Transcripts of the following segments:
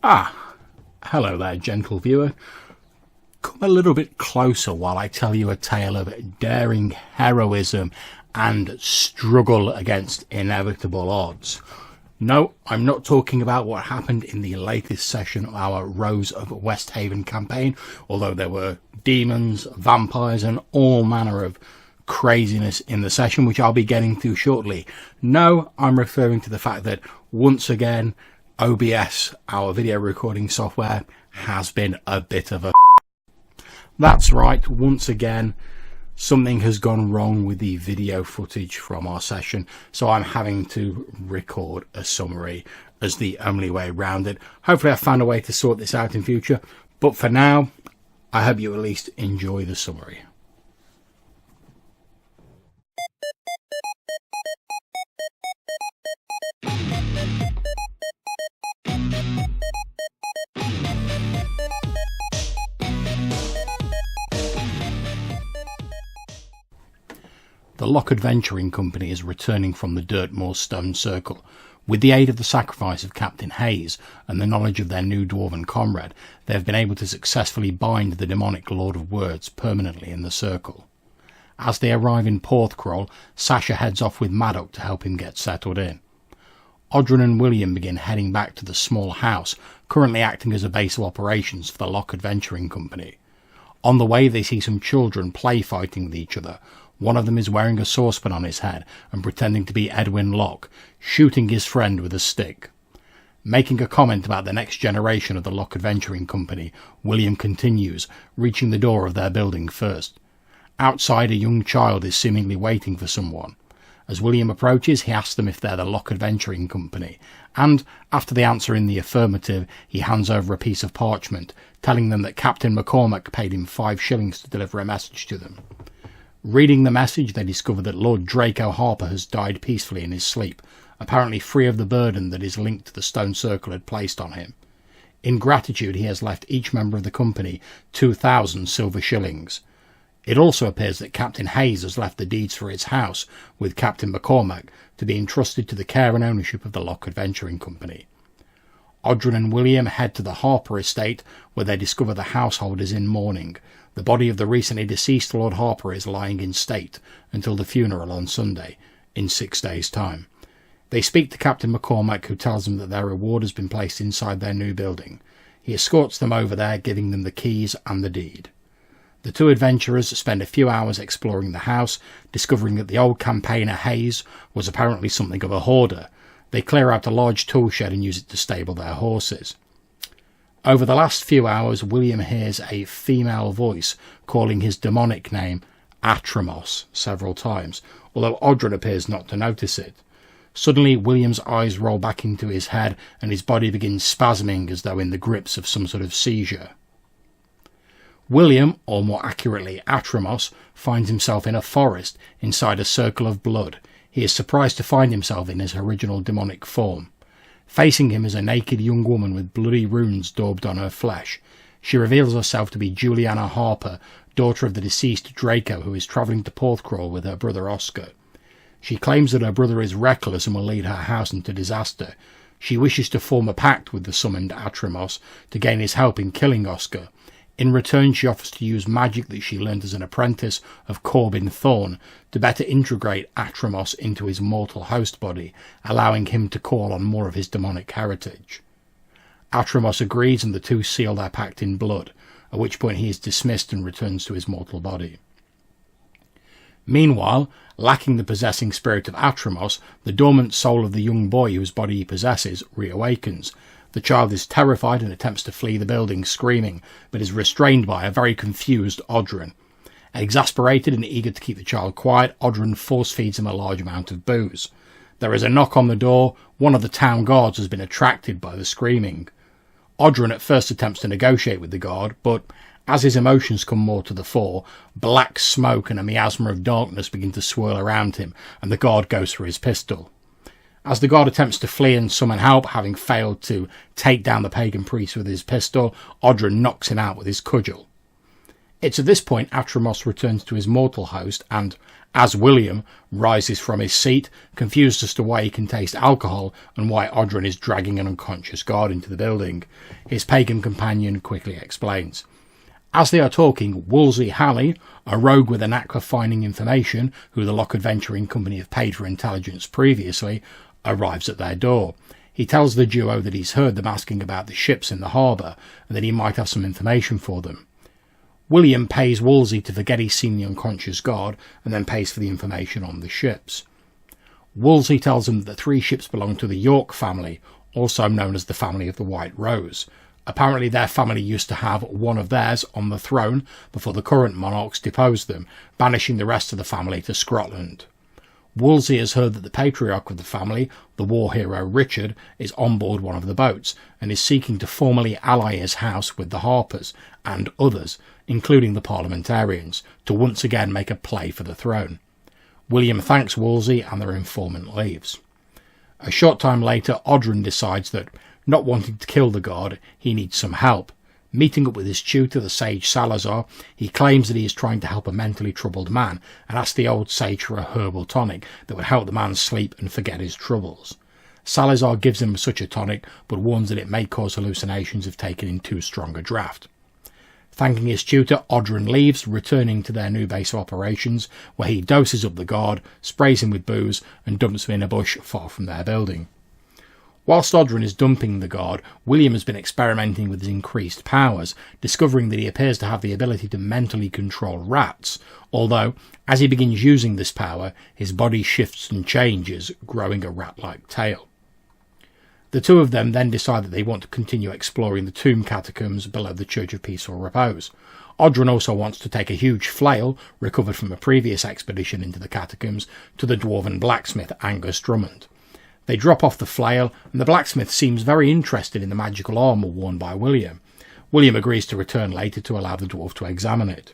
Hello there, gentle viewer. Come a little bit closer while I tell you a tale of daring heroism and struggle against inevitable odds. No, I'm not talking about what happened in the latest session of our Rose of Westhaven campaign, although there were demons, vampires and all manner of craziness in the session, which I'll be getting to shortly. No, I'm referring to the fact that once again OBS, our video recording software, has been a bit of a... That's right, once again something has gone wrong with the video footage from our session, so I'm having to record a summary as the only way around it. Hopefully I've found a way to sort this out in future, but for now I hope you at least enjoy the summary. The Lock Adventuring Company is returning from the Dirtmoor Stone Circle. With the aid of the sacrifice of Captain Hayes and the knowledge of their new dwarven comrade, they have been able to successfully bind the demonic Lord of Words permanently in the circle. As they arrive in Porthcroll, Sasha heads off with Maddock to help him get settled in. Odrin and William begin heading back to the small house, currently acting as a base of operations for the Lock Adventuring Company. On the way they see some children play fighting with each other. One of them is wearing a saucepan on his head and pretending to be Edwin Locke, shooting his friend with a stick. Making a comment about the next generation of the Lock Adventuring Company, William continues, reaching the door of their building first. Outside, a young child is seemingly waiting for someone. As William approaches, he asks them if they're the Lock Adventuring Company, and, after they answer in the affirmative, he hands over a piece of parchment, telling them that Captain McCormack paid him 5 shillings to deliver a message to them. Reading the message, they discover that Lord Draco Harper has died peacefully in his sleep, apparently free of the burden that his link to the Stone Circle had placed on him. In gratitude, he has left each member of the company 2,000 silver shillings. It also appears that Captain Hayes has left the deeds for his house with Captain McCormack to be entrusted to the care and ownership of the Lock Adventuring Company. Odrin and William head to the Harper estate, where they discover the household is in mourning. The body of the recently deceased Lord Harper is lying in state until the funeral on Sunday, in 6 days' time. They speak to Captain McCormack, who tells them that their reward has been placed inside their new building. He escorts them over there, giving them the keys and the deed. The two adventurers spend a few hours exploring the house, discovering that the old campaigner Hayes was apparently something of a hoarder. They clear out a large tool shed and use it to stable their horses. Over the last few hours, William hears a female voice calling his demonic name Atramos several times, although Odrin appears not to notice it. Suddenly, William's eyes roll back into his head and his body begins spasming as though in the grips of some sort of seizure. William, or more accurately Atramos, finds himself in a forest inside a circle of blood. He is surprised to find himself in his original demonic form. Facing him is a naked young woman with bloody runes daubed on her flesh. She reveals herself to be Juliana Harper, daughter of the deceased Draco, who is travelling to Porthcroll with her brother Oscar. She claims that her brother is reckless and will lead her house into disaster. She wishes to form a pact with the summoned Atramos to gain his help in killing Oscar. In return, she offers to use magic that she learned as an apprentice of Corbin Thorne to better integrate Atramos into his mortal host body, allowing him to call on more of his demonic heritage. Atramos agrees and the two seal their pact in blood, at which point he is dismissed and returns to his mortal body. Meanwhile, lacking the possessing spirit of Atramos, the dormant soul of the young boy whose body he possesses reawakens. The child is terrified and attempts to flee the building screaming, but is restrained by a very confused Odrin. Exasperated and eager to keep the child quiet, Odrin force-feeds him a large amount of booze. There is a knock on the door. One of the town guards has been attracted by the screaming. Odrin at first attempts to negotiate with the guard, but as his emotions come more to the fore, black smoke and a miasma of darkness begin to swirl around him, and the guard goes for his pistol. As the guard attempts to flee and summon help, having failed to take down the pagan priest with his pistol, Odrin knocks him out with his cudgel. It's at this point Atramos returns to his mortal host and, as William rises from his seat, confused as to why he can taste alcohol and why Odrin is dragging an unconscious guard into the building, his pagan companion quickly explains. As they are talking, Wolsey Halley, a rogue with a knack for finding information, who the Lock Adventuring Company have paid for intelligence previously, arrives at their door. He tells the duo that he's heard them asking about the ships in the harbour and that he might have some information for them. William pays Wolsey to forget he's seen the unconscious guard and then pays for the information on the ships. Wolsey tells him that the 3 ships belong to the York family, also known as the family of the White Rose. Apparently their family used to have one of theirs on the throne before the current monarchs deposed them, banishing the rest of the family to Scotland. Wolsey has heard that the patriarch of the family, the war hero Richard, is on board one of the boats and is seeking to formally ally his house with the Harpers and others, including the parliamentarians, to once again make a play for the throne. William thanks Wolsey and their informant leaves. A short time later, Odrin decides that, not wanting to kill the guard, he needs some help. Meeting up with his tutor, the sage Salazar, he claims that he is trying to help a mentally troubled man and asks the old sage for a herbal tonic that would help the man sleep and forget his troubles. Salazar gives him such a tonic, but warns that it may cause hallucinations if taken in too strong a draught. Thanking his tutor, Odrin leaves, returning to their new base of operations, where he doses up the guard, sprays him with booze, and dumps him in a bush far from their building. Whilst Odrin is dumping the guard, William has been experimenting with his increased powers, discovering that he appears to have the ability to mentally control rats, although, as he begins using this power, his body shifts and changes, growing a rat-like tail. The two of them then decide that they want to continue exploring the tomb catacombs below the Church of Peaceful Repose. Odrin also wants to take a huge flail, recovered from a previous expedition into the catacombs, to the dwarven blacksmith Angus Drummond. They drop off the flail, and the blacksmith seems very interested in the magical armour worn by William. William agrees to return later to allow the dwarf to examine it.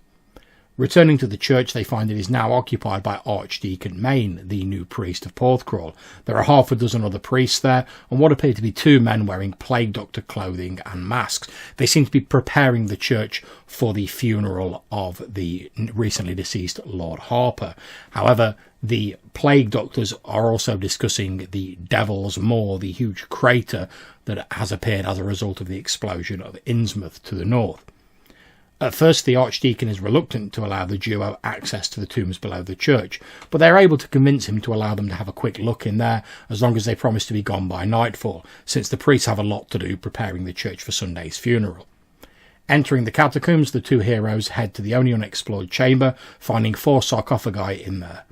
Returning to the church, they find it is now occupied by Archdeacon Main, the new priest of Porthcrawl. There are half a dozen other priests there, and what appear to be 2 men wearing plague doctor clothing and masks. They seem to be preparing the church for the funeral of the recently deceased Lord Harper. However, the plague doctors are also discussing the Devil's Maw, the huge crater that has appeared as a result of the explosion of Innsmouth to the north. At first, the Archdeacon is reluctant to allow the duo access to the tombs below the church, but they are able to convince him to allow them to have a quick look in there, as long as they promise to be gone by nightfall, since the priests have a lot to do preparing the church for Sunday's funeral. Entering the catacombs, the 2 heroes head to the only unexplored chamber, finding 4 sarcophagi in there.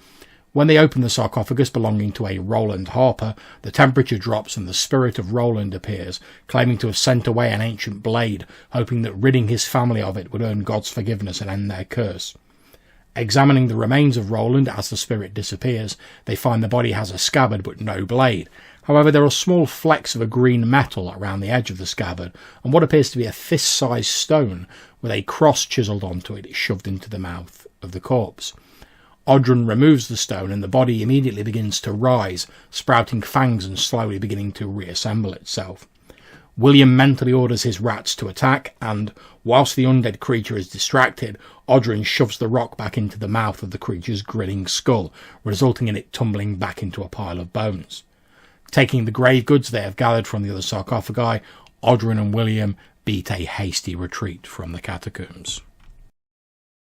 When they open the sarcophagus belonging to a Roland Harper, the temperature drops and the spirit of Roland appears, claiming to have sent away an ancient blade, hoping that ridding his family of it would earn God's forgiveness and end their curse. Examining the remains of Roland as the spirit disappears, they find the body has a scabbard but no blade. However, there are small flecks of a green metal around the edge of the scabbard, and what appears to be a fist-sized stone with a cross chiselled onto it shoved into the mouth of the corpse. Odrin removes the stone and the body immediately begins to rise, sprouting fangs and slowly beginning to reassemble itself. William mentally orders his rats to attack, and, whilst the undead creature is distracted, Odrin shoves the rock back into the mouth of the creature's grinning skull, resulting in it tumbling back into a pile of bones. Taking the grave goods they have gathered from the other sarcophagi, Odrin and William beat a hasty retreat from the catacombs.